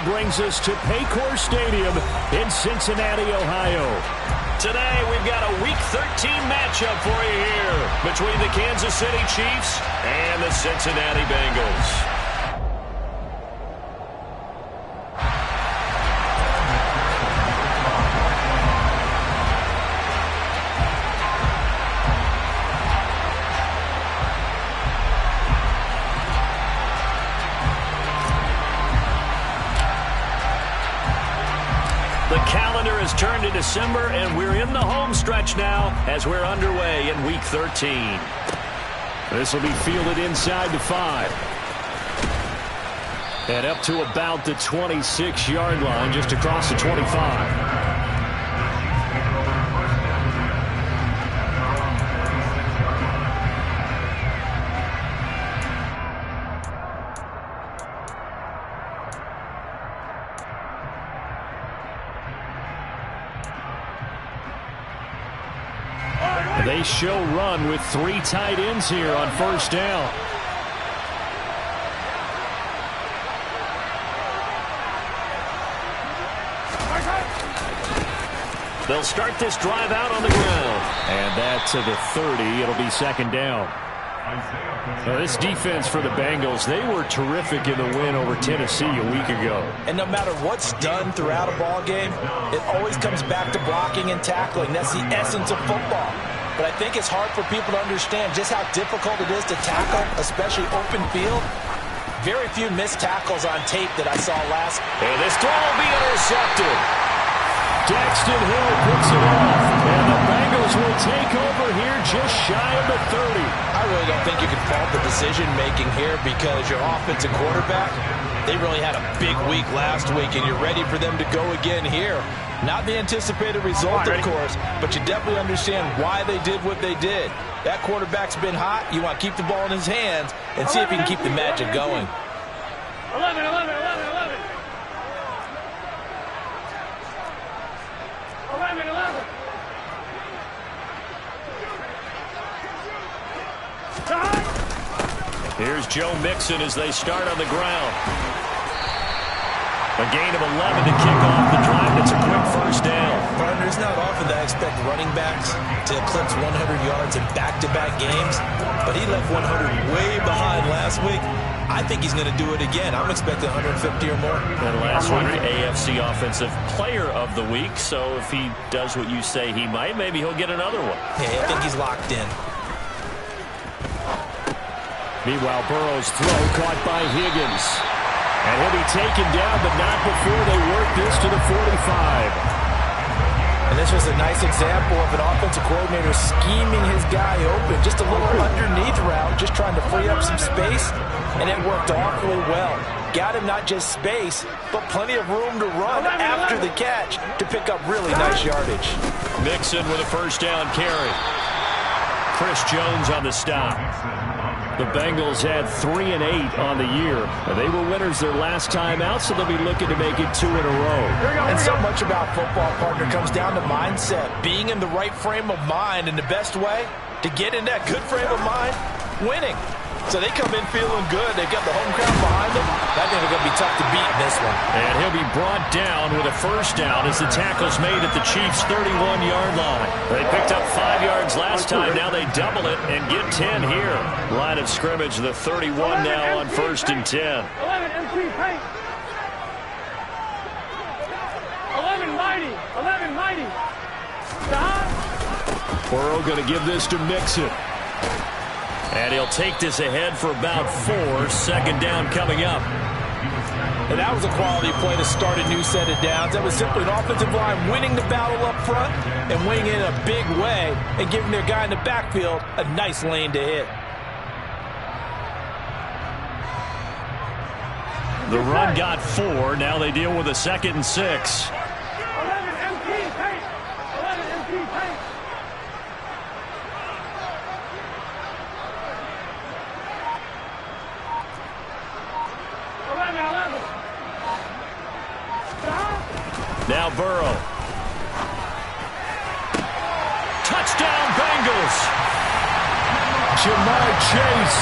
brings us to Paycor Stadium in Cincinnati, Ohio. Today, we've got a Week 13 matchup for you here between the Kansas City Chiefs and the Cincinnati Bengals. Turned to December, and we're in the home stretch now as we're underway in Week 13. This will be fielded inside the 5. And up to about the 26-yard line, just across the 25. They show run with 3 tight ends here on first down. They'll start this drive out on the ground. And that to the 30. It'll be second down. Now this defense for the Bengals, they were terrific in the win over Tennessee a week ago. And no matter what's done throughout a ball game, it always comes back to blocking and tackling. That's the essence of football. But I think it's hard for people to understand just how difficult it is to tackle, especially open field. Very few missed tackles on tape that I saw last. And this throw will be intercepted. Daxton Hill picks it off. And the Bengals will take over here just shy of the 30. I really don't think you can fault the decision-making here because your offensive quarterback, they really had a big week last week, and you're ready for them to go again here. Not the anticipated result, of course, but you definitely understand why they did what they did. That quarterback's been hot. You want to keep the ball in his hands and see if he can keep the magic going. 11. Here's Joe Mixon as they start on the ground. A gain of 11 to kick off the drive. It's a quick first down. Partner, it's not often that I expect running backs to eclipse 100 yards in back-to-back games, but he left 100 way behind last week. I think he's going to do it again. I'm expecting 150 or more. And last week, AFC Offensive Player of the Week, so if he does what you say he might, maybe he'll get another one. Yeah, I think he's locked in. Meanwhile, Burrow's throw caught by Higgins. And he'll be taken down, but not before they work this to the 45. And this was a nice example of an offensive coordinator scheming his guy open. Just a little underneath route, just trying to free up some space. And it worked awfully well. Got him not just space, but plenty of room to run after the catch to pick up really nice yardage. Mixon with a first down carry. Chris Jones on the stop. The Bengals had 3 and 8 on the year. They were winners their last time out, so they'll be looking to make it 2 in a row. And so much about football, partner, comes down to mindset. Being in the right frame of mind, and the best way to get in that good frame of mind, winning. So they come in feeling good. They've got the home crowd behind them. I think they're going to be tough to beat in this one. And he'll be brought down with a first down as the tackle's made at the Chiefs' 31-yard line. They picked up 5 yards last time. Now they double it and get 10 here. Line of scrimmage, the 31 now on first and 10. 11 MP paint. 11 mighty. Stop. Burrow going to give this to Mixon. And he'll take this ahead for about 4. Second down coming up. And that was a quality play to start a new set of downs. That was simply an offensive line winning the battle up front and winning it in a big way and giving their guy in the backfield a nice lane to hit. The run got 4. Now they deal with a 2nd and 6. 11 MP paint. 11 MP paint. Now Burrow. Touchdown Bengals. Jamar Chase,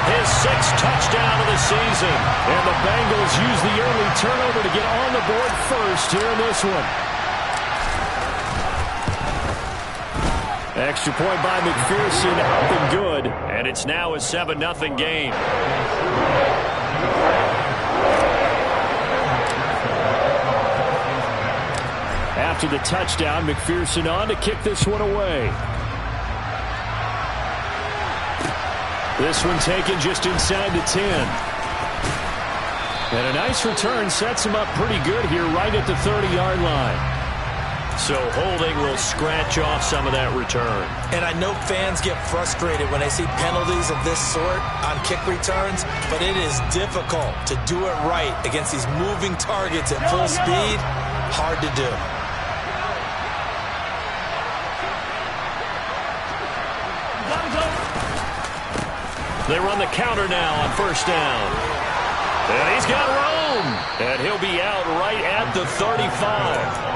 his 6th touchdown of the season. And the Bengals use the early turnover to get on the board first here in this one. Extra point by McPherson, up and good. And it's now a 7-0 game. After the touchdown, McPherson on to kick this one away. This one taken just inside the 10. And a nice return sets him up pretty good here right at the 30-yard line. So holding will scratch off some of that return. And I know fans get frustrated when they see penalties of this sort on kick returns, but it is difficult to do it right against these moving targets at full speed. Hard to do. They run the counter now on first down. And he's got room. And he'll be out right at the 35.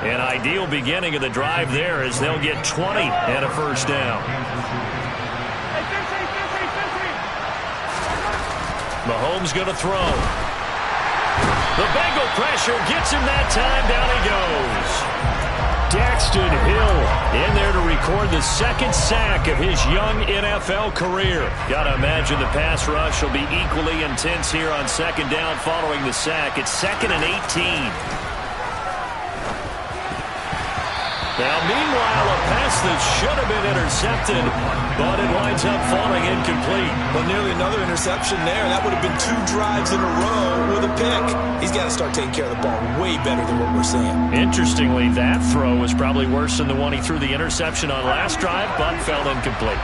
An ideal beginning of the drive there as they'll get 20 and a first down. Mahomes going to throw. The Bengal pressure gets him that time. Down he goes. Daxton Hill in there to record the 2nd sack of his young NFL career. Got to imagine the pass rush will be equally intense here on 2nd down following the sack. It's 2nd and 18. Now, meanwhile, a pass that should have been intercepted, but it winds up falling incomplete. But nearly another interception there. That would have been 2 drives in a row with a pick. He's got to start taking care of the ball way better than what we're seeing. Interestingly, that throw was probably worse than the one he threw the interception on last drive, but fell incomplete.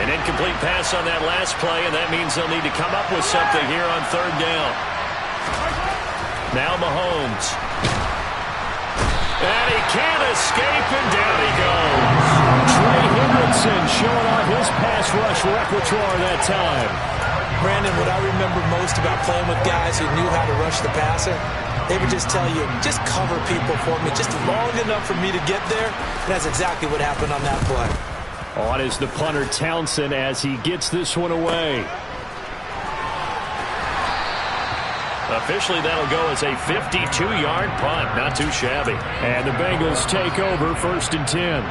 An incomplete pass on that last play, and that means they'll need to come up with something here on 3rd down. Now Mahomes. And he can't escape, and down he goes. Trey Hendrickson showing off his pass rush repertoire that time. Brandon, what I remember most about playing with guys who knew how to rush the passer, they would just tell you, just cover people for me, just long enough for me to get there. And that's exactly what happened on that play. On is the punter Townsend as he gets this one away. Officially, that'll go as a 52-yard punt. Not too shabby. And the Bengals take over 1st and 10.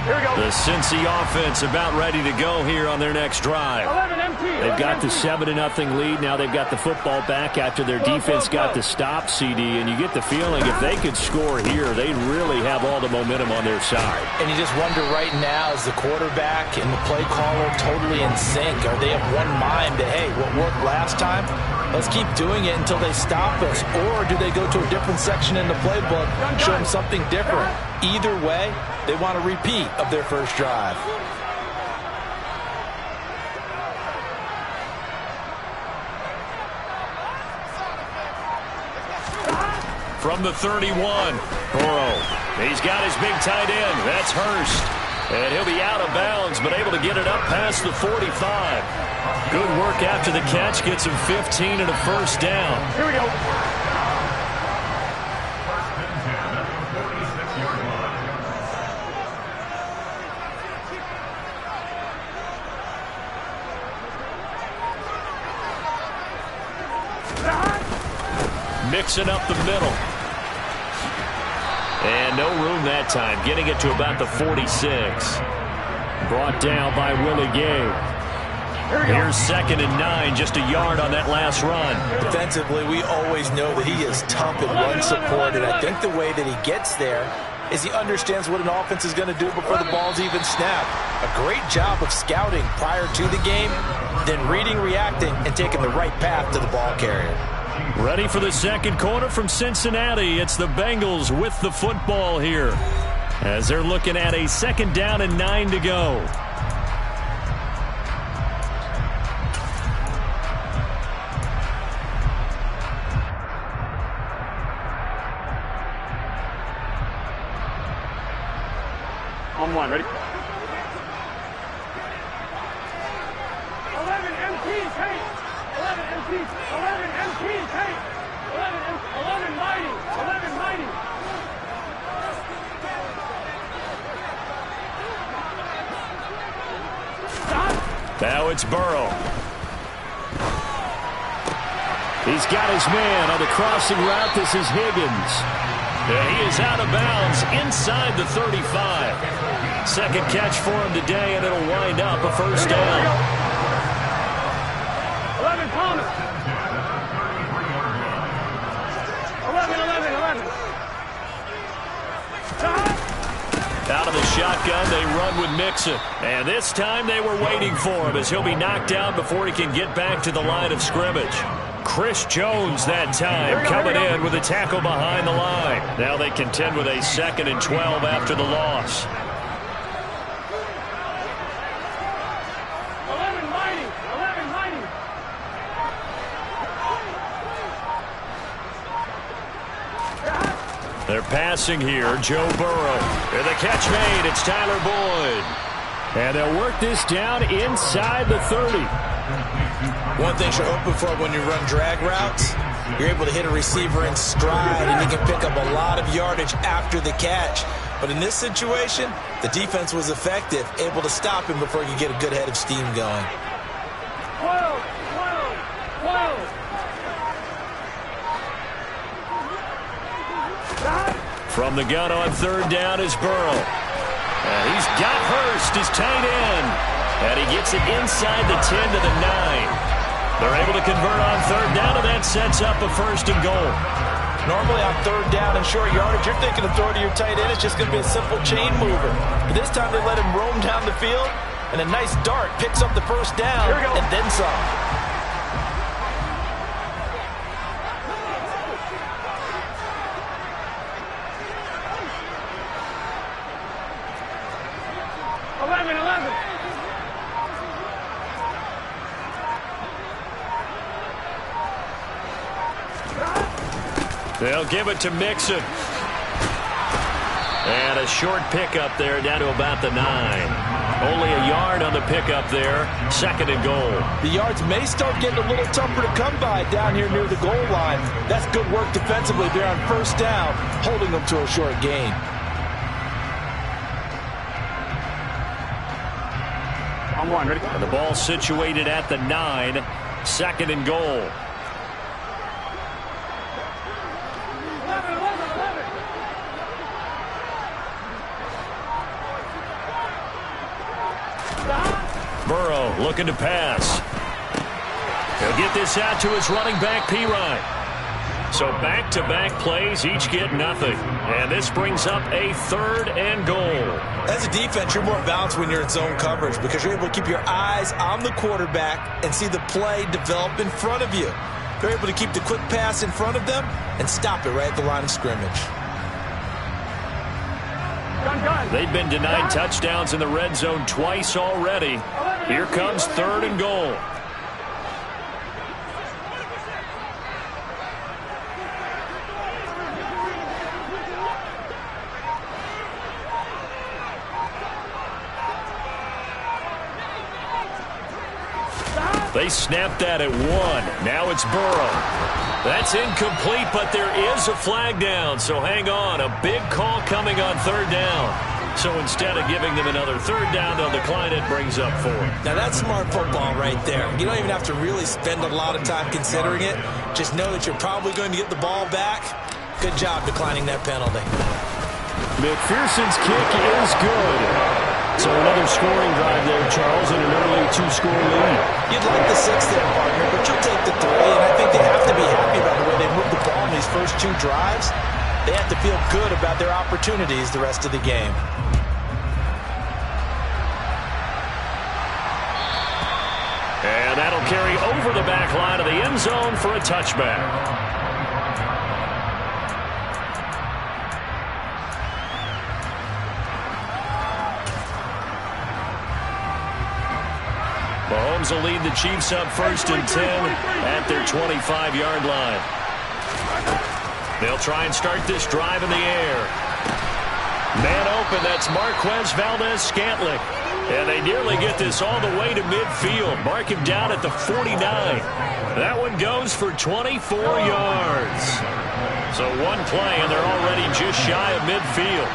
Here we go. The Cincy offense about ready to go here on their next drive. 11 empty. They've got the 7-0 lead. Now they've got the football back after their defense got the stop, CD. And you get the feeling if they could score here, they really have all the momentum on their side. And you just wonder right now, is the quarterback and the play caller totally in sync? Are they of one mind that, hey, what worked last time? Let's keep doing it until they stop us. Or do they go to a different section in the playbook, show them something different? Either way, they want a repeat of their first drive. From the 31, Burrow. He's got his big tight end. That's Hurst. And he'll be out of bounds, but able to get it up past the 45. Good work after the catch. Gets him 15 and a first down. Here we go. Mixing up the middle. And no room that time. Getting it to about the 46. Brought down by Willie Gay. Here's 2nd and 9. Just a yard on that last run. Defensively, we always know that he is tough in run support. And I think the way that he gets there is he understands what an offense is going to do before the ball's even snapped. A great job of scouting prior to the game, then reading, reacting, and taking the right path to the ball carrier. Ready for the 2nd quarter from Cincinnati. It's the Bengals with the football here as they're looking at a 2nd down and 9 to go. On 1, ready? 11 empty, take. 11 empty. 11 empty, take. 11 mighty. 11 mighty. Now it's Burrow. He's got his man on the crossing route. This is Higgins. He is out of bounds inside the 35. Second catch for him today, and it'll wind up a first down. 11 Thomas. 11. Out of the shotgun, they run with Mixon. And this time they were waiting for him as he'll be knocked down before he can get back to the line of scrimmage. Chris Jones that time coming in with a tackle behind the line. Now they contend with a 2nd and 12 after the loss. 11 mighty. They're passing here. Joe Burrow. And the catch made. It's Tyler Boyd. And they'll work this down inside the 30. One thing you're hoping for when you run drag routes, you're able to hit a receiver in stride, and you can pick up a lot of yardage after the catch. But in this situation, the defense was effective, able to stop him before you get a good head of steam going. 12. From the gun on 3rd down is Burrow. And he's got Hurst, his tight end. And he gets it inside the 10 to the 9. They're able to convert on 3rd down, and that sets up a 1st and goal. Normally on 3rd down and short yardage, you're thinking of throwing to your tight end. It's just going to be a simple chain mover. But this time they let him roam down the field, and a nice dart picks up the 1st down and then some. They'll give it to Mixon. And a short pickup there down to about the 9. Only a yard on the pickup there. 2nd and goal. The yards may start getting a little tougher to come by down here near the goal line. That's good work defensively there on 1st down, holding them to a short gain. On 1, ready? And the ball situated at the 9. 2nd and goal. Burrow looking to pass. He'll get this out to his running back, Pirine. So back-to-back plays, each get nothing. And this brings up a 3rd and goal. As a defense, you're more balanced when you're in zone coverage because you're able to keep your eyes on the quarterback and see the play develop in front of you. They're able to keep the quick pass in front of them and stop it right at the line of scrimmage. They've been denied touchdowns in the red zone twice already. Here comes 3rd and goal. They snapped that at 1. Now it's Burrow. That's incomplete, but there is a flag down, so hang on. A big call coming on 3rd down. So instead of giving them another 3rd down, they'll decline it, brings up 4. Now that's smart football right there. You don't even have to really spend a lot of time considering it. Just know that you're probably going to get the ball back. Good job declining that penalty. McPherson's kick is good. So another scoring drive there, Charles, and an early 2-score lead. You'd like the 6 there, partner, but you'll take the 3, and I think they have to be happy about the way they moved the ball in these first 2 drives. They have to feel good about their opportunities the rest of the game. And that'll carry over the back line of the end zone for a touchback. Mahomes will lead the Chiefs up 1st and 10 at their 25-yard line. They'll try and start this drive in the air. Man open, that's Marquez Valdez-Scantling. And they nearly get this all the way to midfield. Mark him down at the 49. That one goes for 24 yards. So one play, and they're already just shy of midfield.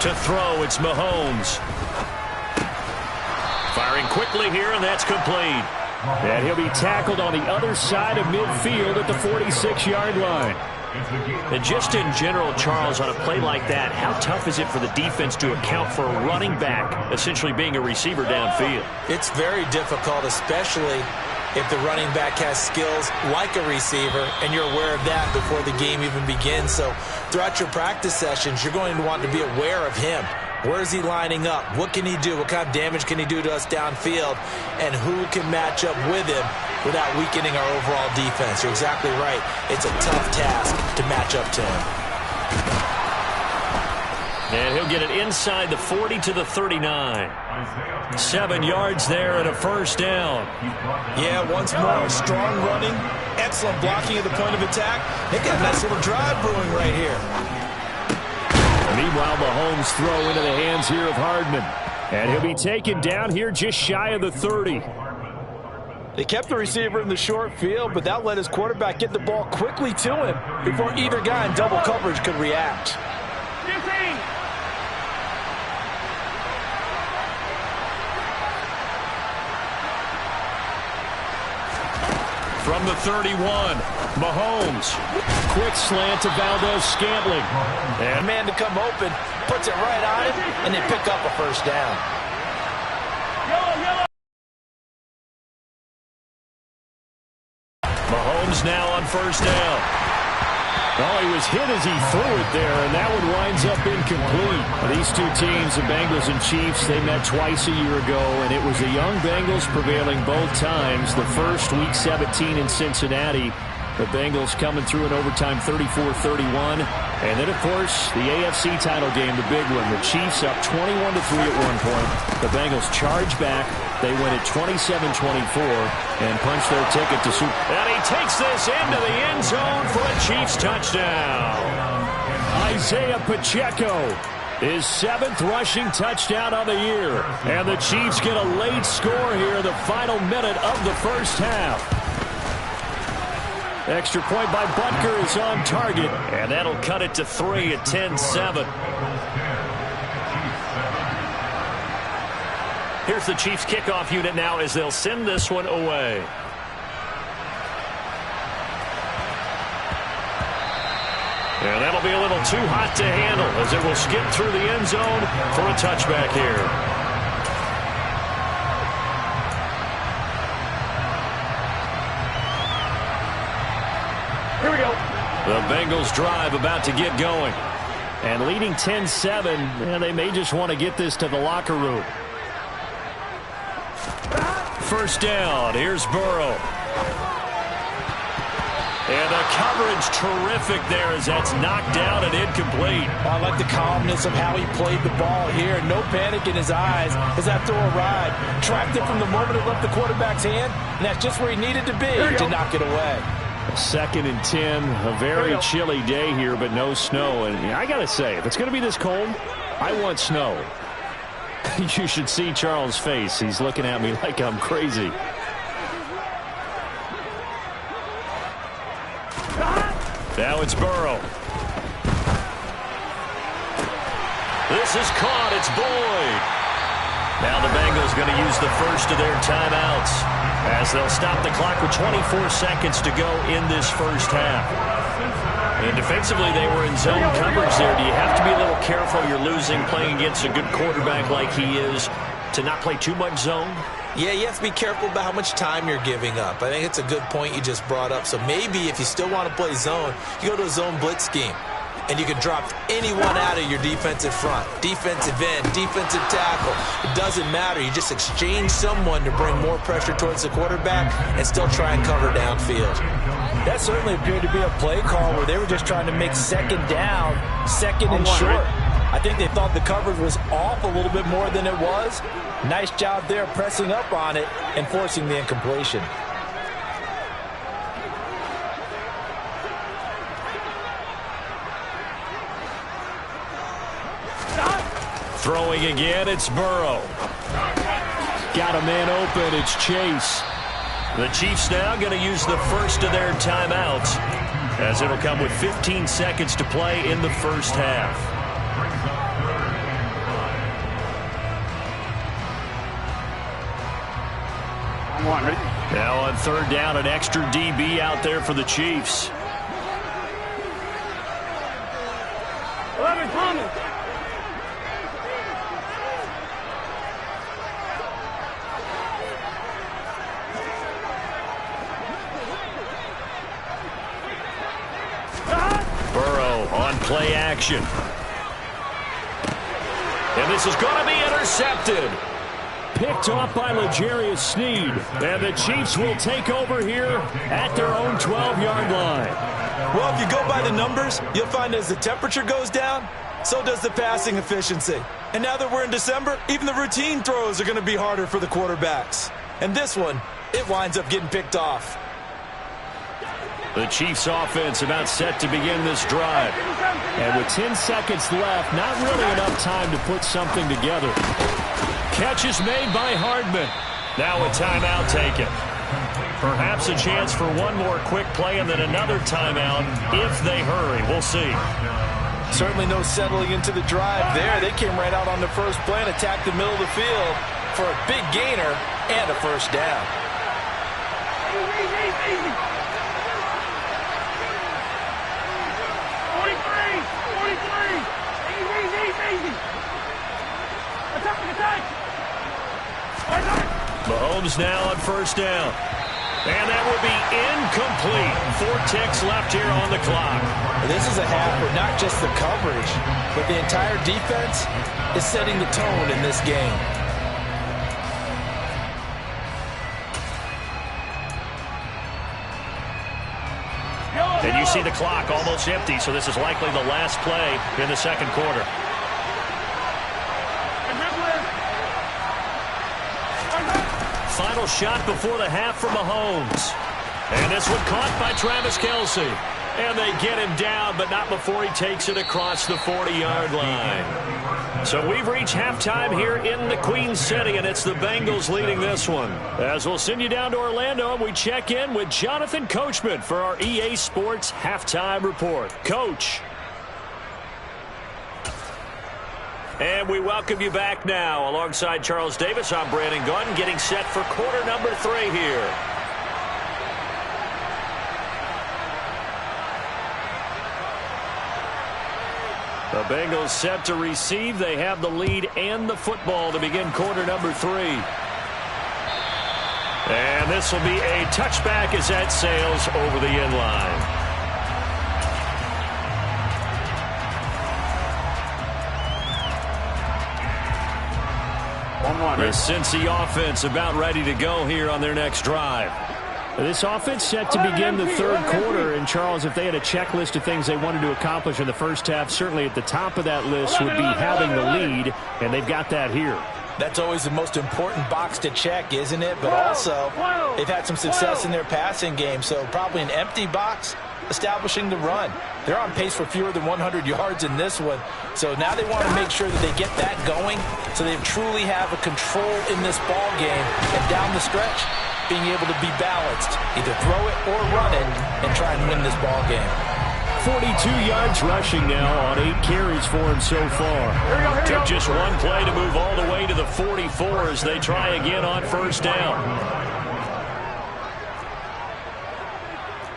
To throw, it's Mahomes. Firing quickly here, and that's complete. And he'll be tackled on the other side of midfield at the 46-yard line. And just in general, Charles, on a play like that, how tough is it for the defense to account for a running back essentially being a receiver downfield? It's very difficult, especially if the running back has skills like a receiver, and you're aware of that before the game even begins. So throughout your practice sessions, you're going to want to be aware of him. Where is he lining up? What can he do? What kind of damage can he do to us downfield? And who can match up with him without weakening our overall defense? You're exactly right. It's a tough task to match up to him. And he'll get it inside the 40 to the 39. 7 yards there and a first down. Yeah, once more, strong running, excellent blocking at the point of attack. They got a nice little drive brewing right here. Meanwhile, Mahomes throw into the hands here of Hardman. And he'll be taken down here just shy of the 30. They kept the receiver in the short field, but that let his quarterback get the ball quickly to him before either guy in double coverage could react. From the 31, Mahomes. Quick slant to Valdez-Scantling. And man to come open, puts it right on him, and they pick up a first down. Mahomes now on first down. Oh, he was hit as he threw it there, and that one winds up incomplete. These two teams, the Bengals and Chiefs, they met twice a year ago, and it was the young Bengals prevailing both times. The first, Week 17 in Cincinnati. The Bengals coming through in overtime 34-31. And then, of course, the AFC title game, the big one. The Chiefs up 21-3 at one point. The Bengals charge back. They win it 27-24 and punch their ticket to Super. And he takes this into the end zone for a Chiefs touchdown. Isaiah Pacheco, his 7th rushing touchdown of the year. And the Chiefs get a late score here, the final minute of the first half. Extra point by Butker is on target, and that'll cut it to 3 at 10-7. Here's the Chiefs kickoff unit now as they'll send this one away. And that'll be a little too hot to handle as it will skip through the end zone for a touchback here. Here we go. The Bengals drive about to get going. And leading 10-7, and they may just want to get this to the locker room. First down, here's Burrow. And the coverage terrific there as that's knocked down and incomplete. I like the calmness of how he played the ball here. No panic in his eyes as that throw arrived. Tracked it from the moment it left the quarterback's hand, and that's just where he needed to be to knock it away. 2nd and 10, a very chilly day here, but no snow. And I got to say, if it's going to be this cold, I want snow. You should see Charles' face. He's looking at me like I'm crazy. Now it's Burrow. This is caught. It's Boyd. Now the Bengals going to use the first of their timeouts as they'll stop the clock with 24 seconds to go in this first half. And defensively, they were in zone coverage there. Do you have to be a little careful? You're losing playing against a good quarterback like he is to not play too much zone? Yeah, you have to be careful about how much time you're giving up. I think it's a good point you just brought up. So maybe if you still want to play zone, you go to a zone blitz scheme. And you can drop anyone out of your defensive front. Defensive end, defensive tackle. It doesn't matter. You just exchange someone to bring more pressure towards the quarterback and still try and cover downfield. That certainly appeared to be a play call where they were just trying to make second down, second and short. I think they thought the coverage was off a little bit more than it was. Nice job there pressing up on it and forcing the incompletion. Throwing again, it's Burrow. Got a man open, it's Chase. The Chiefs now going to use the first of their timeouts as it'll come with 15 seconds to play in the first half. 1, ready? Now on third down, an extra DB out there for the Chiefs. 11 coming. Burrow on play action. And this is going to be intercepted. Picked off by L'Jarius Sneed. And the Chiefs will take over here at their own 12-yard line. Well, if you go by the numbers, you'll find as the temperature goes down, so does the passing efficiency. And now that we're in December, even the routine throws are going to be harder for the quarterbacks. And this one, it winds up getting picked off. The Chiefs offense about set to begin this drive. And with 10 seconds left, not really enough time to put something together. Catch is made by Hardman. Now a timeout taken. Perhaps a chance for one more quick play and then another timeout if they hurry. We'll see. Certainly no settling into the drive there. They came right out on the first play and attacked the middle of the field for a big gainer and a first down. Easy. 43. Easy. Attack. Mahomes now on first down. And that will be incomplete. 4 ticks left here on the clock. This is a half where not just the coverage, but the entire defense is setting the tone in this game. And you see the clock almost empty, so this is likely the last play in the second quarter. Final shot before the half from Mahomes. And this one caught by Travis Kelce. And they get him down, but not before he takes it across the 40-yard line. So we've reached halftime here in the Queen City, and it's the Bengals leading this one. As we'll send you down to Orlando, and we check in with Jonathan Coachman for our EA Sports Halftime Report. Coach. And we welcome you back now. Alongside Charles Davis, I'm Brandon Gunn, getting set for quarter number 3 here. The Bengals set to receive. They have the lead and the football to begin quarter number 3. And this will be a touchback as that sails over the end line. The Cincy offense about ready to go here on their next drive. This offense set to begin the third quarter. And, Charles, if they had a checklist of things they wanted to accomplish in the first half, certainly at the top of that list would be having the lead, and they've got that here. That's always the most important box to check, isn't it? But also, they've had some success in their passing game, so probably an empty box establishing the run. They're on pace for fewer than 100 yards in this one. So now they want to make sure that they get that going so they truly have a control in this ball game. And down the stretch, being able to be balanced, either throw it or run it and try and win this ball game. 42 yards rushing now on 8 carries for him so far. Took just one play to move all the way to the 44 as they try again on first down.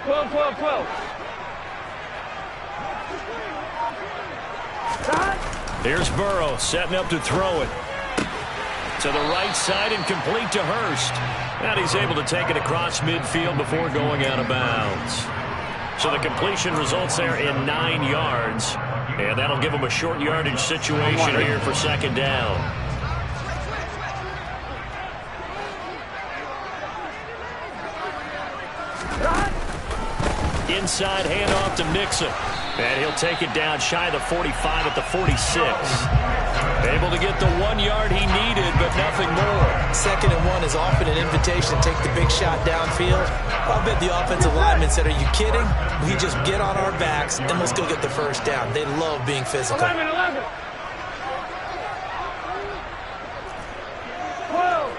12. Here's Burrow setting up to throw it. To the right side and complete to Hurst. And he's able to take it across midfield before going out of bounds. So the completion results there in 9 yards. And that'll give him a short yardage situation here for second down. Inside handoff to Mixon. And he'll take it down shy of the 45 at the 46. Able to get the 1 yard he needed, but nothing more. 2nd and 1 is often an invitation to take the big shot downfield. I bet the offensive lineman said, are you kidding? We just get on our backs and let's go get the first down. They love being physical. 11. 12.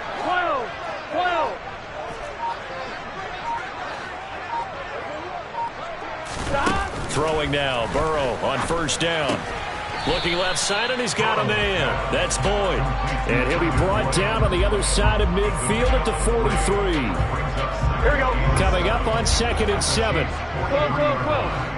Throwing now, Burrow on first down. Looking left side, and he's got a man. That's Boyd. And he'll be brought down on the other side of midfield at the 43. Here we go. Coming up on 2nd and 7. 12.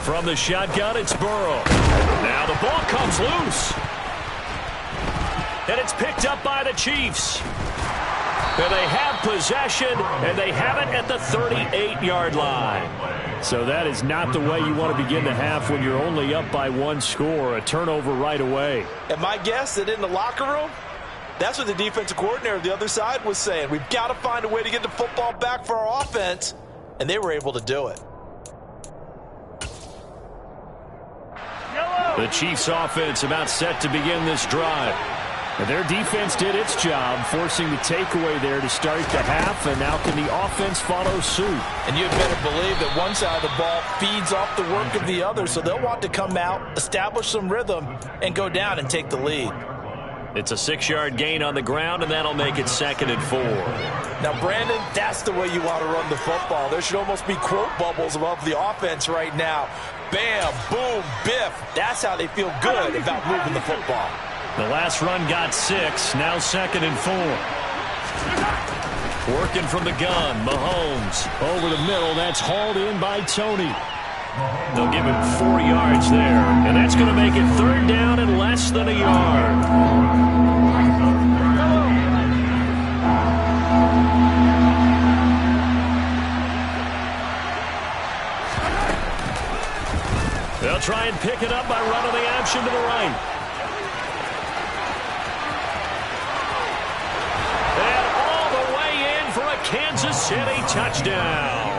From the shotgun, it's Burrow. Now the ball comes loose. And it's picked up by the Chiefs. And they have possession, and they have it at the 38-yard line. So that is not the way you want to begin the half when you're only up by 1 score. A turnover right away. And my guess that in the locker room, that's what the defensive coordinator of the other side was saying. We've got to find a way to get the football back for our offense. And they were able to do it. The Chiefs' offense about set to begin this drive. And their defense did its job, forcing the takeaway there to start the half, and now can the offense follow suit? And you better believe that one side of the ball feeds off the work of the other, so they'll want to come out, establish some rhythm, and go down and take the lead. It's a 6-yard gain on the ground, and that'll make it 2nd and 4. Now, Brandon, that's the way you want to run the football. There should almost be quote bubbles above the offense right now. Bam, boom, biff. That's how they feel good about moving the football. The last run got 6, now 2nd and 4. Working from the gun, Mahomes over the middle. That's hauled in by Tony. They'll give him 4 yards there, and that's going to make it 3rd down and less than a yard. They'll try and pick it up by running the option to the right. And all the way in for a Kansas City touchdown.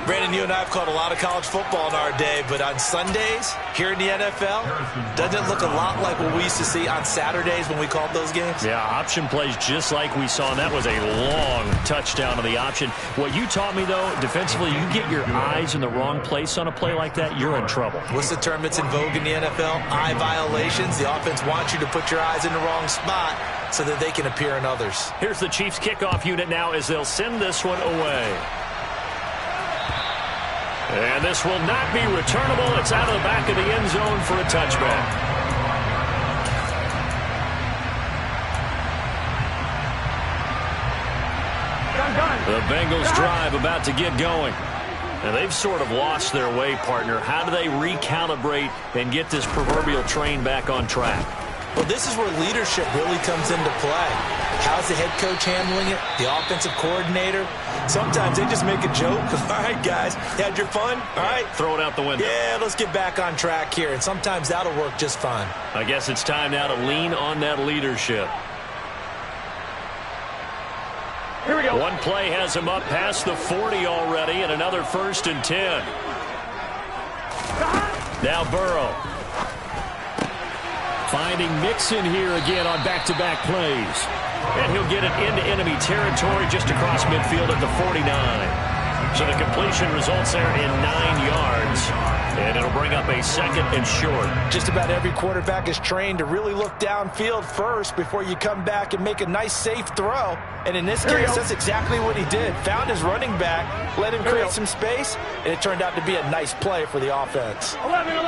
Brandon, you and I have caught a lot of college football in our day, but on Sundays here in the NFL, doesn't it look a lot like what we used to see on Saturdays when we called those games? Yeah, option plays just like we saw, and that was a long touchdown on the option. What you taught me, though, defensively, you get your eyes in the wrong place on a play like that, you're in trouble. What's the term that's in vogue in the NFL? Eye violations. The offense wants you to put your eyes in the wrong spot so that they can appear in others. Here's the Chiefs kickoff unit now as they'll send this one away. And this will not be returnable. It's out of the back of the end zone for a touchback. The Bengals drive about to get going. And they've sort of lost their way, partner. How do they recalibrate and get this proverbial train back on track? Well, this is where leadership really comes into play. How's the head coach handling it? The offensive coordinator? Sometimes they just make a joke. All right, guys, you had your fun? All right. Throw it out the window. Yeah, let's get back on track here. And sometimes that'll work just fine. I guess it's time now to lean on that leadership. Here we go. One play has him up past the 40 already, and another 1st and 10. Now Burrow. Finding Mixon here again on back-to-back plays. And he'll get it into enemy territory just across midfield at the 49. So the completion results there in 9 yards. And it'll bring up a 2nd and short. Just about every quarterback is trained to really look downfield first before you come back and make a nice, safe throw. And in this case, that's exactly what he did. Found his running back, let him create some space, and it turned out to be a nice play for the offense. 11.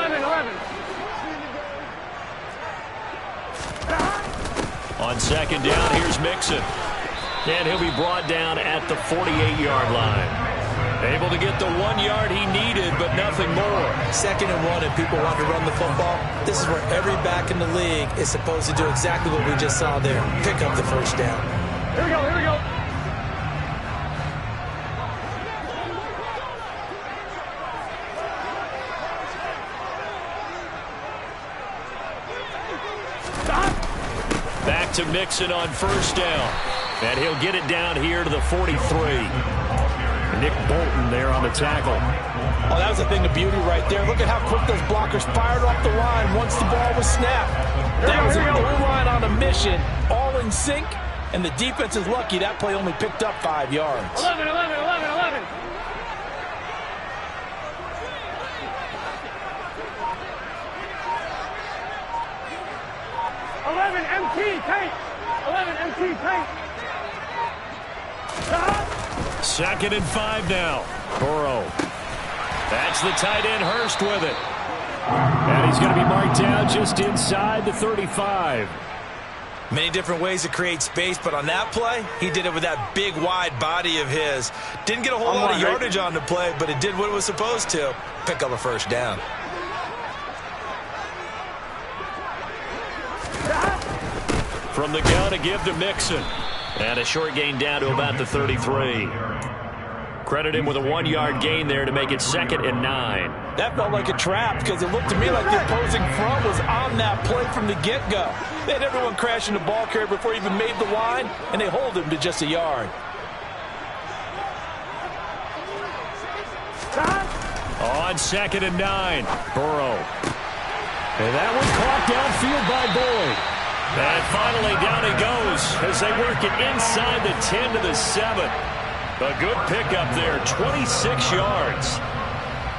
On 2nd down, here's Mixon. And he'll be brought down at the 48-yard line. Able to get the 1 yard he needed, but nothing more. 2nd and 1, and people want to run the football. This is where every back in the league is supposed to do exactly what we just saw there. Pick up the 1st down. Here we go. Back to Mixon on 1st down. And he'll get it down here to the 43. Nick Bolton there on the tackle. Oh, that was a thing of beauty right there. Look at how quick those blockers fired off the line once the ball was snapped. That was a goal line on a mission, all in sync, and the defense is lucky that play only picked up 5 yards. 11. 11 MT, paint. 11 MT, paint. Stop. 2nd and 5 now. Burrow. That's the tight end, Hurst, with it. And he's going to be marked down just inside the 35. Many different ways to create space, but on that play, he did it with that big, wide body of his. Didn't get a whole lot of yardage on the play, but it did what it was supposed to. Pick up a first down. From the gun, a give to Mixon. And a short gain down to about the 33. Credit him with a 1-yard gain there to make it 2nd and 9. That felt like a trap because it looked to me like the opposing front was on that play from the get-go. They had everyone crashing the ball carrier before he even made the line, and they hold him to just a yard. On 2nd and 9, Burrow. And that one caught downfield by Boyd. And finally down he goes as they work it inside the 10 to the 7. A good pickup there, 26 yards.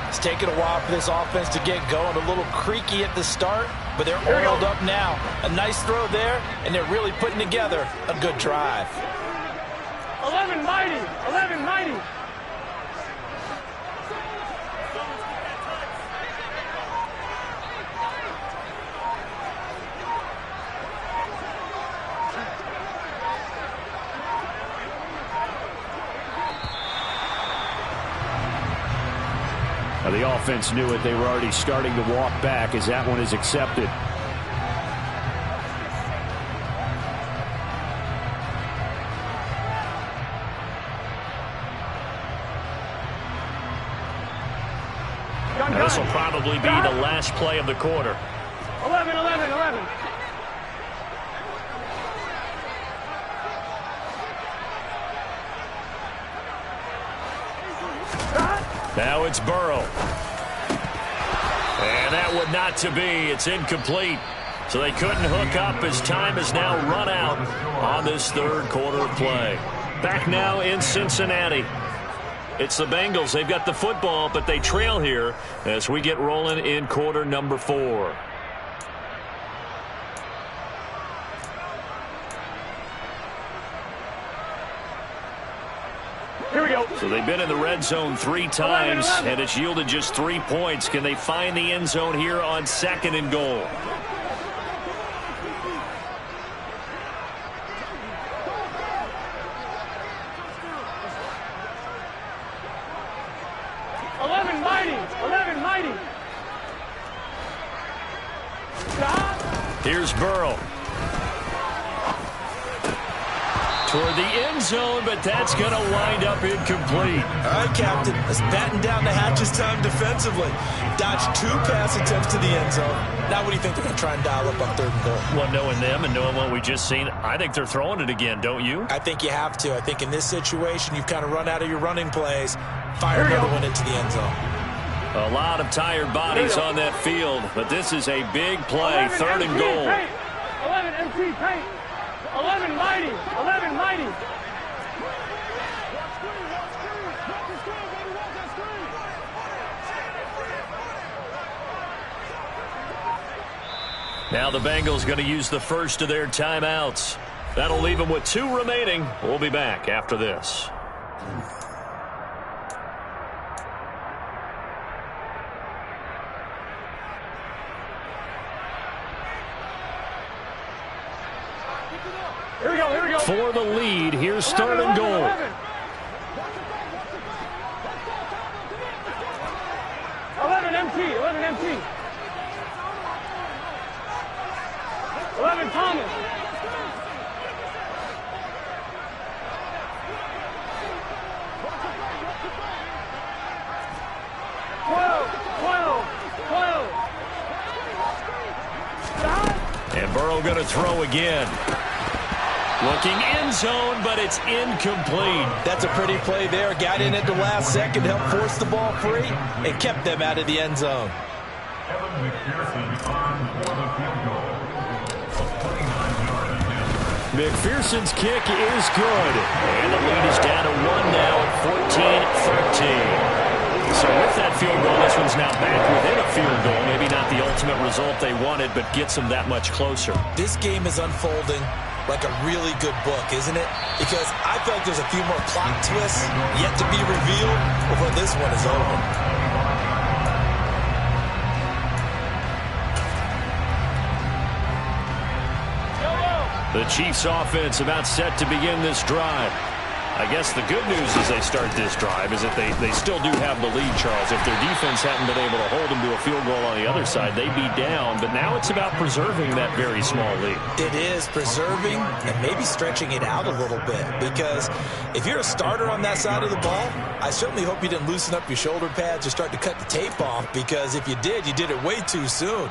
It's taken a while for this offense to get going. A little creaky at the start, but they're oiled up now. A nice throw there, and they're really putting together a good drive. 11 mighty. 11 mighty. The offense knew it. They were already starting to walk back as that one is accepted. This will probably be the last play of the quarter. 11, 11, 11. Now it's Burrow. And that would not to be. It's incomplete. So they couldn't hook up as time has now run out on this 3rd quarter of play. Back now in Cincinnati. It's the Bengals. They've got the football, but they trail here as we get rolling in quarter number 4. Here we go. So they've been in the red zone 3 times, 11. and it's yielded just 3 points. Can they find the end zone here on 2nd and goal? Here's Burrow. Toward the end zone, but that's going to wind up incomplete. All right, Captain. Let's batten down the hatches time defensively. Dodged 2 pass attempts to the end zone. Now what do you think they're going to try and dial up on 3rd and goal? Well, knowing them and knowing what we just seen, I think they're throwing it again, don't you? I think you have to. I think in this situation, you've kind of run out of your running plays. Fire another one into the end zone. A lot of tired bodies on that field, but this is a big play, 3rd and goal. 11 MT paint. 11 mighty. 11 mighty. Now the Bengals going to use the first of their timeouts. That'll leave them with 2 remaining. We'll be back after this. Here we go, here we go. For the lead, here's 3rd and goal. 11 MT, 11 MT. 11 Thomas. 12. And Burrow going to throw again. Looking end zone, but it's incomplete. That's a pretty play there. Got in at the last second, helped force the ball free, and kept them out of the end zone. McPherson's kick is good. And the lead is down to 1 now at 14-13. So with that field goal, this one's now back within a field goal. Maybe not the ultimate result they wanted, but gets them that much closer. This game is unfolding like a really good book, isn't it? Because I feel like there's a few more plot twists yet to be revealed before this one is over. The Chiefs offense about set to begin this drive. I guess the good news as they start this drive is that they still do have the lead, Charles. If their defense hadn't been able to hold them to a field goal on the other side, they'd be down. But now it's about preserving that very small lead. It is preserving and maybe stretching it out a little bit. Because if you're a starter on that side of the ball, I certainly hope you didn't loosen up your shoulder pads or start to cut the tape off. Because if you did it way too soon.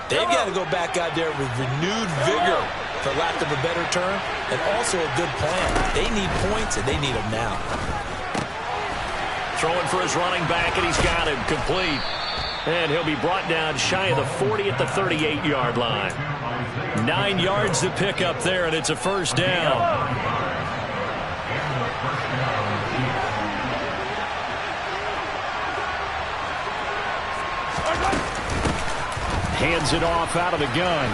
They've got to go back out there with renewed vigor, for lack of a better term, and also a good plan. They need points, and they need them now. Throwing for his running back, and he's got him complete. And he'll be brought down shy of the 40 at the 38-yard line. 9 yards to pick up there, and it's a first down. Hands it off out of the gun.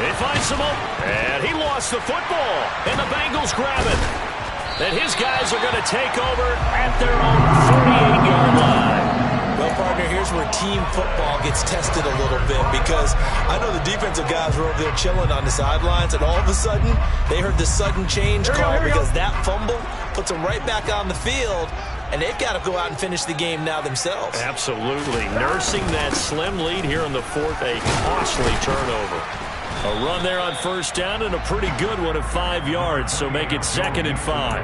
He finds him up, and he lost the football. And the Bengals grab it. And his guys are going to take over at their own 48-yard line. Well, partner, here's where team football gets tested a little bit, because I know the defensive guys were over there chilling on the sidelines, and all of a sudden, they heard the sudden change call because that fumble puts them right back on the field. And they've got to go out and finish the game now themselves. Absolutely. Nursing that slim lead here in the fourth, a costly turnover. A run there on first down and a pretty good one at 5 yards, so make it 2nd and 5.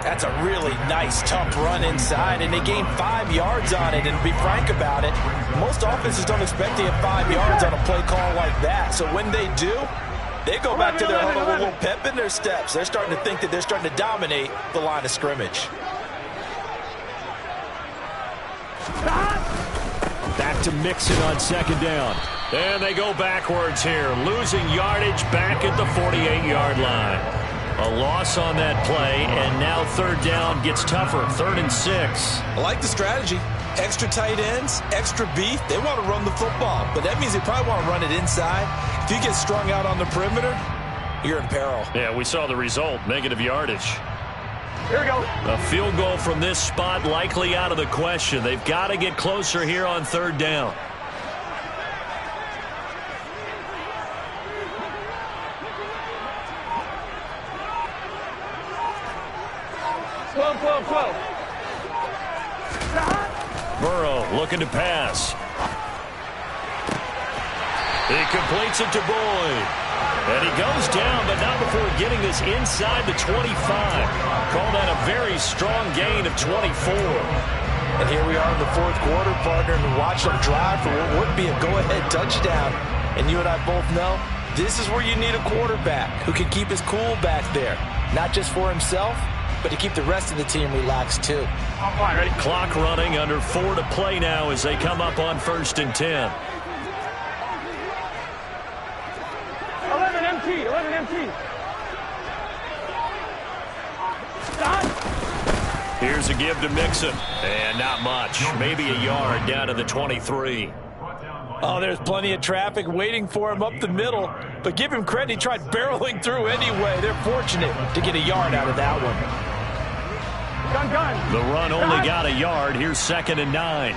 That's a really nice, tough run inside, and they gained 5 yards on it. And to be frank about it, most offenses don't expect to get 5 yards on a play call like that. So when they do, they go back to their huddle with a little pep in their steps. They're starting to think that they're starting to dominate the line of scrimmage. Back to Mixon on 2nd down. And they go backwards here, losing yardage back at the 48-yard line. A loss on that play, and now 3rd down gets tougher, 3rd and 6. I like the strategy. Extra tight ends, extra beef. They want to run the football, but that means they probably want to run it inside. If you get strung out on the perimeter, you're in peril. Yeah, we saw the result, negative yardage. Here we go. A field goal from this spot likely out of the question. They've got to get closer here on 3rd down. Burrow looking to pass. He completes it to Boyd. And he goes down, but not before getting this inside the 25. Call that a very strong gain of 24. And here we are in the 4th quarter, partner, and watch them drive for what would be a go-ahead touchdown. And you and I both know this is where you need a quarterback who can keep his cool back there. Not just for himself, but to keep the rest of the team relaxed too. Ready? Clock running, under 4 to play now as they come up on 1st and 10. 11 MT, 11 MT. Stop. Here's a give to Mixon. And not much. Maybe a yard down to the 23. Oh, there's plenty of traffic waiting for him up the middle. But give him credit, he tried barreling through anyway. They're fortunate to get a yard out of that one. Gun. The run only got a yard. Here's 2nd and 9.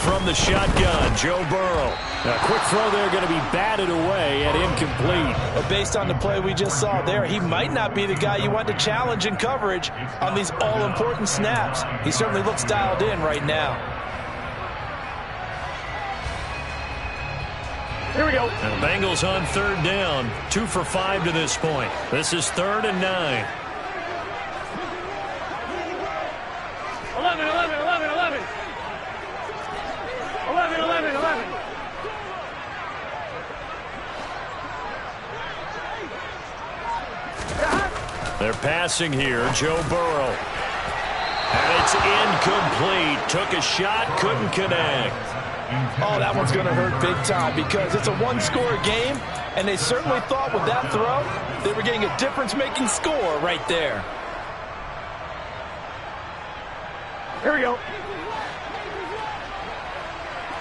From the shotgun, Joe Burrow. A quick throw there going to be batted away and incomplete. But based on the play we just saw there, he might not be the guy you want to challenge in coverage on these all-important snaps. He certainly looks dialed in right now. Here we go. And the Bengals on 3rd down. 2 for 5 to this point. This is 3rd and 9. 11. 11. They're passing here, Joe Burrow. And it's incomplete. Took a shot, couldn't connect. Oh, that one's going to hurt big time because it's a one-score game, And they certainly thought with that throw, they were getting a difference-making score right there. Here we go.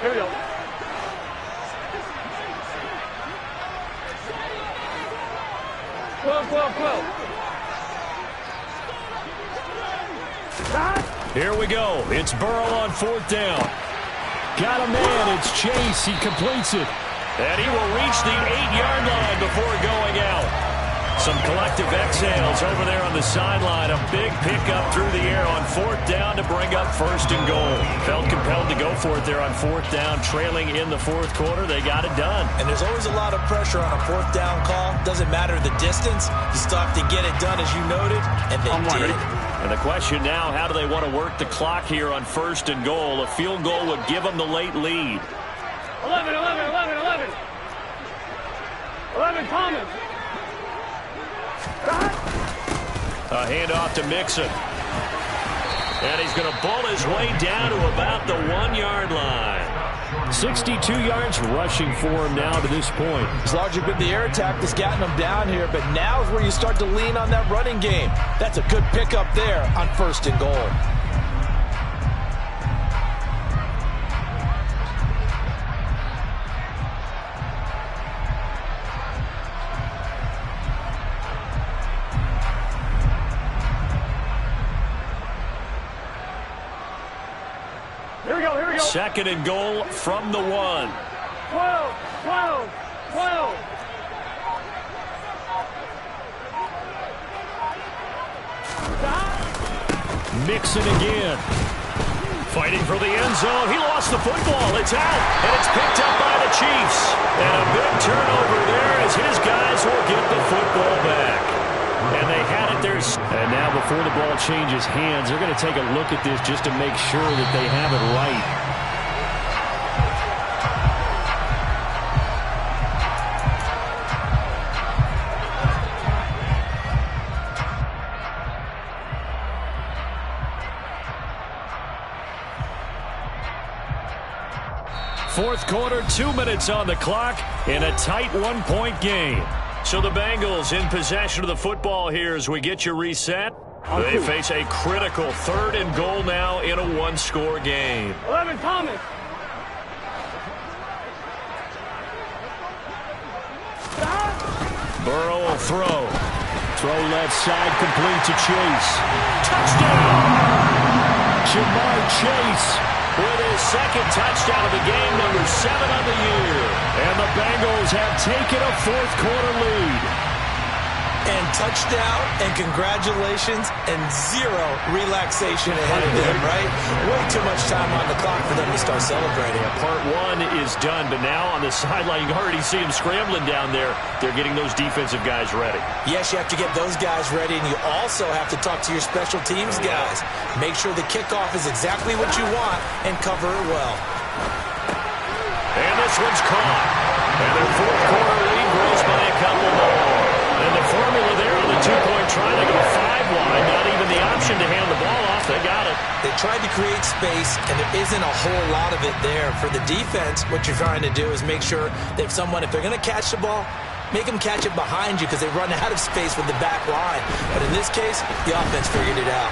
Here we go. Here we go. It's Burrow on 4th down. Got a man. It's Chase. He completes it. And he will reach the 8-yard line before going out. Some collective exhales over there on the sideline. A big pickup through the air on 4th down to bring up 1st and goal. Felt compelled to go for it there on 4th down, trailing in the 4th quarter. They got it done. And there's always a lot of pressure on a 4th down call. Doesn't matter the distance. You still have to get it done, as you noted, and they did. And the question now, how do they want to work the clock here on 1st and goal? A field goal would give them the late lead. 11, Thomas. A handoff to Mixon. And he's going to bull his way down to about the 1-yard line. 62 yards rushing for him now to this point. It's largely been the air attack that's gotten him down here, but now is where you start to lean on that running game. That's a good pickup there on 1st and goal. Here we go. 2nd and goal from the 1. 12. Mixon again. Fighting for the end zone. He lost the football. It's out, and it's picked up by the Chiefs. And a big turnover there as his guys will get the football back. And they had it there. And now before the ball changes hands, they're going to take a look at this just to make sure that they have it right. Fourth quarter, 2 minutes on the clock in a tight 1-point game. So the Bengals in possession of the football here as we get you reset. They face a critical 3rd and goal now in a 1-score game. 11, Thomas. Burrow will throw. Throw left side, complete to Chase. Touchdown! Jamar Chase with his 2nd touchdown of the game, number 7 on the year. And the Bengals have taken a 4th quarter lead. And touchdown, and congratulations, and 0 relaxation ahead of them, right? Way too much time on the clock for them to start celebrating. Yeah, part 1 is done, but now on the sideline, you can already see them scrambling down there. They're getting those defensive guys ready. Yes, you have to get those guys ready, and you also have to talk to your special teams guys. Make sure the kickoff is exactly what you want, and cover it well. And this one's caught. And their 4th quarter lead grows by a couple more. And the formula there on the 2-point try, they go 5 wide. Not even the option to hand the ball off. They got it. They tried to create space, and there isn't a whole lot of it there. For the defense, what you're trying to do is make sure that if they're going to catch the ball, make them catch it behind you because they run out of space with the back line. But in this case, the offense figured it out.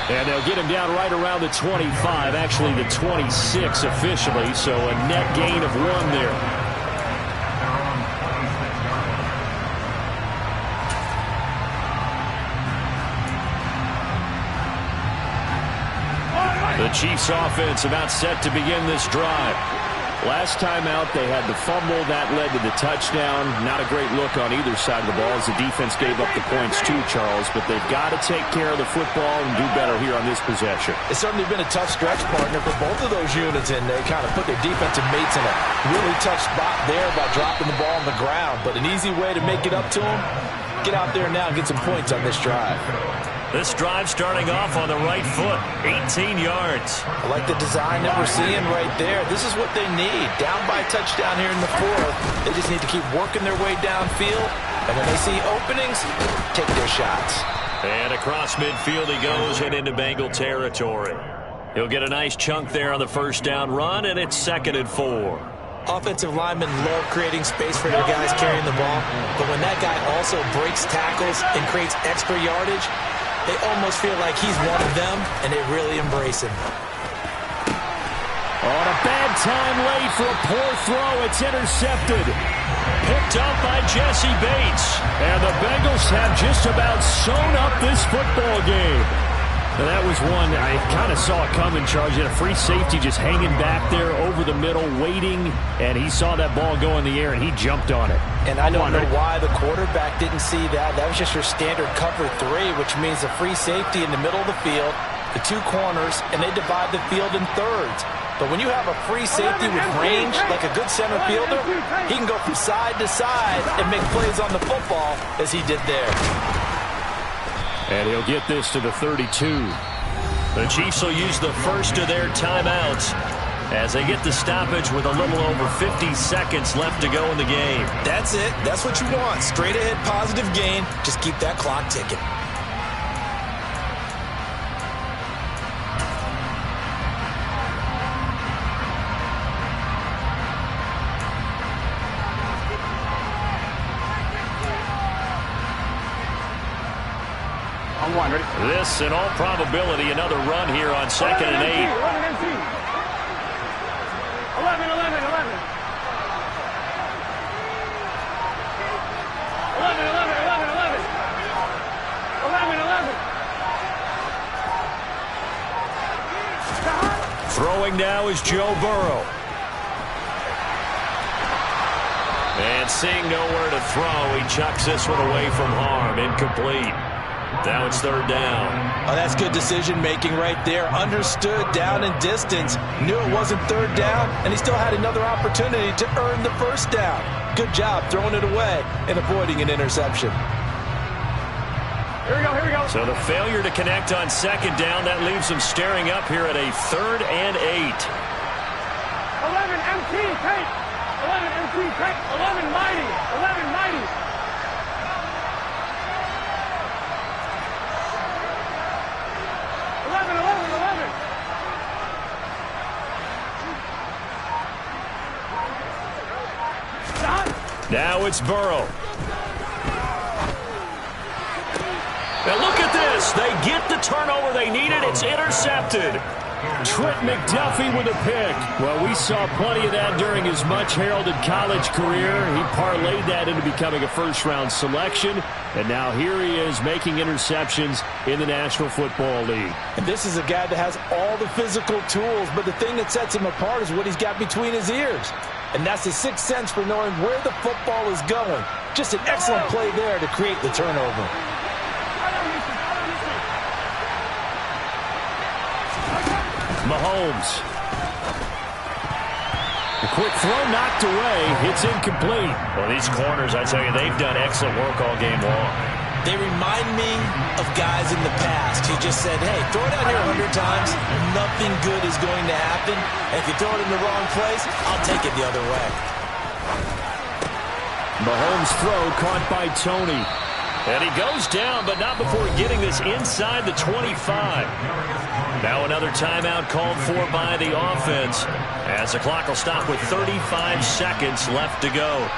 And they'll get him down right around the 25, actually the 26 officially, so a net gain of 1 there. The Chiefs offense about set to begin this drive. Last time out, they had the fumble. That led to the touchdown. Not a great look on either side of the ball as the defense gave up the points too, Charles. But they've got to take care of the football and do better here on this possession. It's certainly been a tough stretch, partner, for both of those units, and they kind of put their defensive mates in a really tough spot there by dropping the ball on the ground. But an easy way to make it up to them, get out there now and get some points on this drive. This drive starting off on the right foot, 18 yards. I like the design that we're seeing right there. This is what they need. Down by a touchdown here in the 4th. They just need to keep working their way downfield. And when they see openings, take their shots. And across midfield he goes and into Bengal territory. He'll get a nice chunk there on the 1st down run, and it's 2nd and 4. Offensive linemen love creating space for their guys carrying the ball, but when that guy also breaks tackles and creates extra yardage, they almost feel like he's one of them, and they really embrace him. On a bad time late for a poor throw. It's intercepted. Picked up by Jesse Bates. And the Bengals have just about sewn up this football game. Now that was one I kind of saw it coming, Charles. You had a free safety just hanging back there over the middle, waiting, and he saw that ball go in the air, and he jumped on it. And I don't know why the quarterback didn't see that. That was just your standard cover 3, which means a free safety in the middle of the field, the 2 corners, and they divide the field in thirds. But when you have a free safety with range, like a good center fielder, he can go from side to side and make plays on the football as he did there. And he'll get this to the 32. The Chiefs will use the first of their timeouts as they get the stoppage with a little over 50 seconds left to go in the game. That's it. That's what you want. Straight ahead positive gain. Just keep that clock ticking. This, in all probability, another run here on 2nd and 8. 11 MT. 11, 11, 11. 11, 11, 11, 11. 11, 11. Throwing now is Joe Burrow. And seeing nowhere to throw, he chucks this one away from harm. Incomplete. Now it's 3rd down. Oh, that's good decision-making right there. Understood down and distance. Knew it wasn't 3rd down, and he still had another opportunity to earn the 1st down. Good job throwing it away and avoiding an interception. Here we go, here we go. So the failure to connect on 2nd down, that leaves them staring up here at a 3rd and 8. 11 MT, take. 11 MT, take. 11 mighty. 11 mighty. 11, 11, 11. Stop. Now it's Burrow. Now look at this. They get the turnover they needed. It's intercepted. Trent McDuffie with a pick. Well, we saw plenty of that during his much-heralded college career. He parlayed that into becoming a first-round selection, and now here he is making interceptions in the National Football League. And this is a guy that has all the physical tools, but the thing that sets him apart is what he's got between his ears. And that's the sixth sense for knowing where the football is going. Just an excellent play there to create the turnover. Mahomes. The quick throw knocked away. It's incomplete. Well, these corners, I tell you, they've done excellent work all game long. They remind me of guys in the past who just said, hey, throw it out here 100 times. Nothing good is going to happen. And if you throw it in the wrong place, I'll take it the other way. Mahomes' throw caught by Tony. And he goes down, but not before getting this inside the 25. Now another timeout called for by the offense, as the clock will stop with 35 seconds left to go.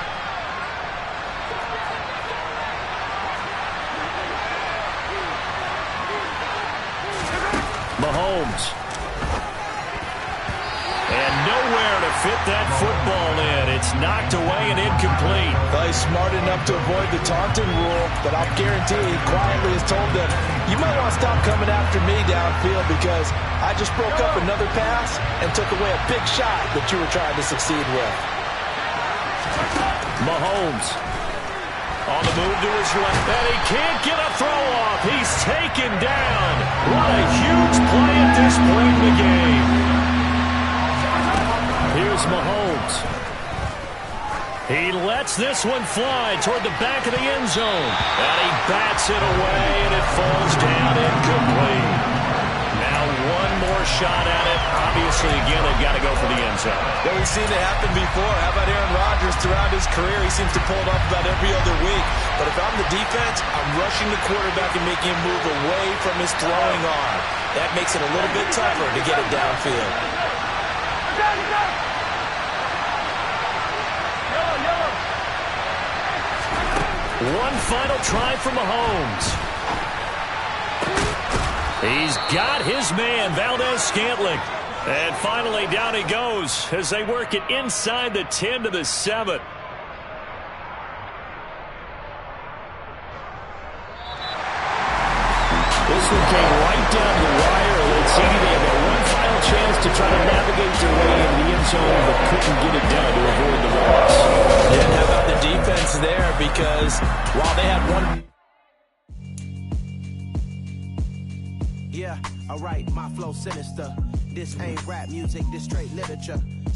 Mahomes. And nowhere to fit that football in. It's knocked away and incomplete. Well, he's smart enough to avoid the taunting rule, but I'll guarantee he quietly has told them, you might want to stop coming after me downfield because I just broke up another pass and took away a big shot that you were trying to succeed with. Mahomes on the move to his left, and he can't get a throw off. He's taken down. What a huge play at this point in the game. Here's Mahomes. He lets this one fly toward the back of the end zone. And he bats it away, and it falls down incomplete. Now one more shot at it. Obviously, again, they've got to go for the end zone. Yeah, we've seen it happen before. How about Aaron Rodgers? Throughout his career, he seems to pull it off about every other week. But if I'm the defense, I'm rushing the quarterback and making him move away from his throwing arm. That makes it a little bit tougher to get it downfield. One final try for Mahomes. He's got his man, Valdez-Scantling. And finally, down he goes as they work it inside the 10 to the 7. This one came right down the wire. Let's see, they have that one final chance to try to navigate their way into the end zone, but couldn't get it done to avoid the loss. Yeah, how about the defense there? Because while they had one... Yeah, alright, my flow sinister. This ain't rap music, this straight literature.